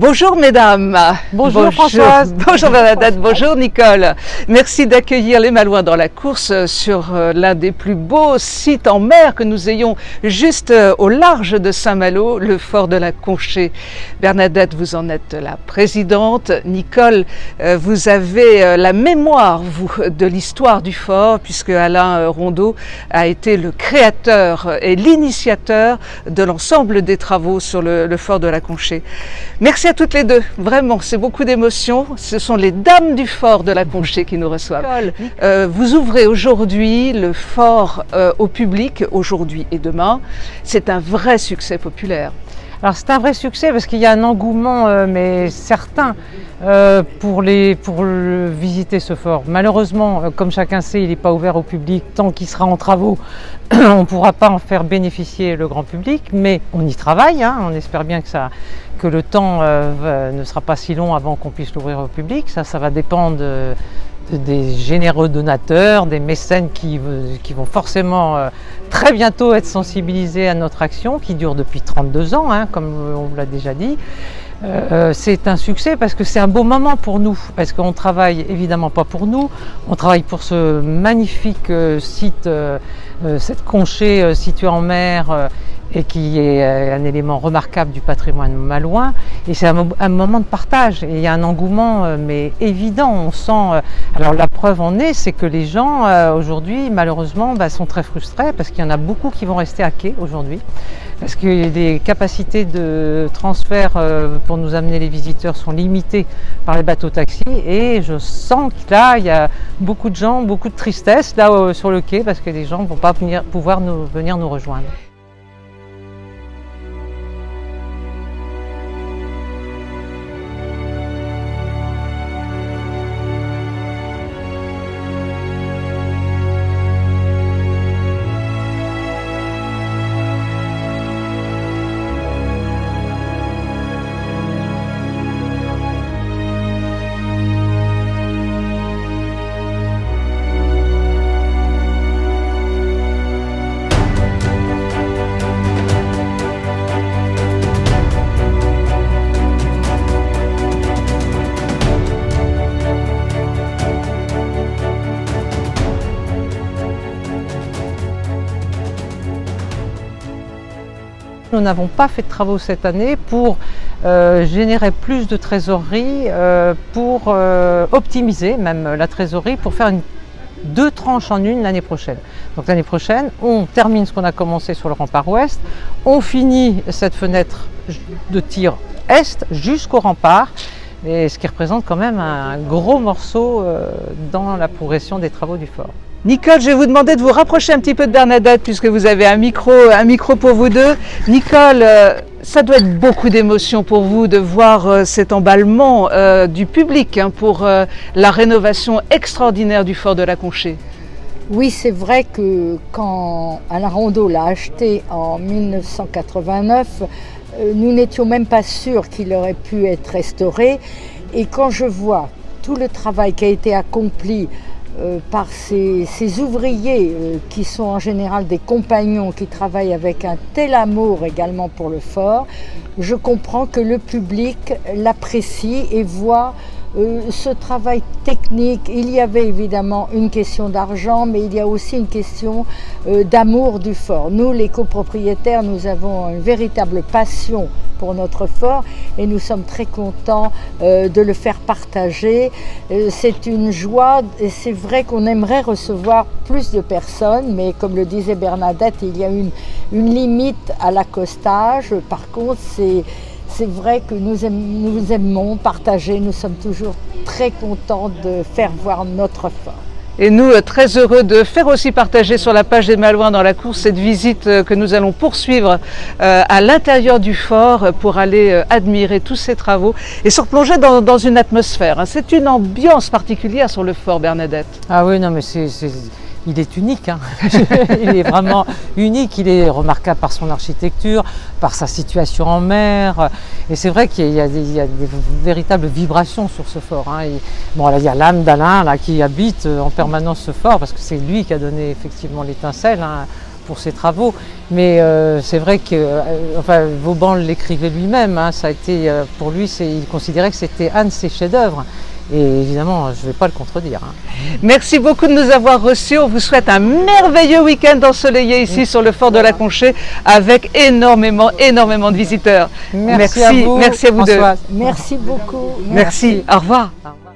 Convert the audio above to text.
Bonjour mesdames. Bonjour Françoise. Bonjour Bernadette, bonjour Nicole. Merci d'accueillir les Malouins dans la course sur l'un des plus beaux sites en mer que nous ayons juste au large de Saint-Malo, le fort de la Conchée. Bernadette, vous en êtes la présidente. Nicole, vous avez la mémoire de l'histoire du fort puisque Alain Rondeau a été le créateur et l'initiateur de l'ensemble des travaux sur le fort de la Conchée. Merci à toutes les deux, vraiment, c'est beaucoup d'émotions. Ce sont les dames du fort de la Conchée qui nous reçoivent. Vous ouvrez aujourd'hui le fort au public, aujourd'hui et demain. C'est un vrai succès populaire. Alors c'est un vrai succès parce qu'il y a un engouement mais certain pour visiter ce fort. Malheureusement, comme chacun sait, il n'est pas ouvert au public tant qu'il sera en travaux. On ne pourra pas en faire bénéficier le grand public, mais on y travaille. On espère bien que le temps ne sera pas si long avant qu'on puisse l'ouvrir au public. Ça va dépendre des généreux donateurs, des mécènes qui vont forcément très bientôt être sensibilisés à notre action qui dure depuis 32 ans, comme on vous l'a déjà dit. C'est un succès parce que c'est un beau moment pour nous, parce qu'on travaille évidemment pas pour nous, on travaille pour ce magnifique site, cette conchée située en mer et qui est un élément remarquable du patrimoine malouin, et c'est un moment de partage, et il y a un engouement mais évident, on sent, alors la preuve en est, c'est que les gens aujourd'hui malheureusement sont très frustrés parce qu'il y en a beaucoup qui vont rester à quai aujourd'hui, parce que les capacités de transfert pour nous amener les visiteurs sont limitées par les bateaux taxis, et je sens que là il y a beaucoup de gens, beaucoup de tristesse là sur le quai, parce que les gens ne vont pas pouvoir venir nous rejoindre. Nous n'avons pas fait de travaux cette année pour générer plus de trésorerie, pour optimiser même la trésorerie, pour faire deux tranches en une l'année prochaine. Donc l'année prochaine, on termine ce qu'on a commencé sur le rempart ouest, on finit cette fenêtre de tir est jusqu'au rempart, et ce qui représente quand même un gros morceau dans la progression des travaux du fort. Nicole, je vais vous demander de vous rapprocher un petit peu de Bernadette puisque vous avez un micro pour vous deux. Nicole, ça doit être beaucoup d'émotion pour vous de voir cet emballement du public pour la rénovation extraordinaire du fort de la Conchée. Oui, c'est vrai que quand Alain Rondeau l'a acheté en 1989, nous n'étions même pas sûrs qu'il aurait pu être restauré. Et quand je vois tout le travail qui a été accompli par ces ouvriers qui sont en général des compagnons qui travaillent avec un tel amour également pour le fort, je comprends que le public l'apprécie et voit ce travail technique. Il y avait évidemment une question d'argent, mais il y a aussi une question d'amour du fort. Nous, les copropriétaires, nous avons une véritable passion pour notre fort et nous sommes très contents de le faire partager. C'est une joie et c'est vrai qu'on aimerait recevoir plus de personnes, mais comme le disait Bernadette, il y a une limite à l'accostage. Par contre, c'est vrai que nous aimons partager, nous sommes toujours très contents de faire voir notre fort. Et nous, très heureux de faire aussi partager sur la page des Malouins dans la course cette visite que nous allons poursuivre à l'intérieur du fort pour aller admirer tous ces travaux et se replonger dans une atmosphère. C'est une ambiance particulière sur le fort, Bernadette. Ah oui, non mais il est unique, il est vraiment unique, il est remarquable par son architecture, par sa situation en mer, et c'est vrai qu'il y a des véritables vibrations sur ce fort. Bon, là, il y a l'âme d'Alain qui habite en permanence ce fort, parce que c'est lui qui a donné effectivement l'étincelle pour ses travaux. Mais c'est vrai que Vauban l'écrivait lui-même, hein, ça a été, pour lui, il considérait que c'était un de ses chefs-d'œuvre. Et évidemment, je ne vais pas le contredire. Hein. Merci beaucoup de nous avoir reçus. On vous souhaite un merveilleux week-end ensoleillé ici sur le fort de la Conchée avec énormément de visiteurs. Merci à vous, merci à vous deux. Merci beaucoup. Merci. Au revoir. Au revoir.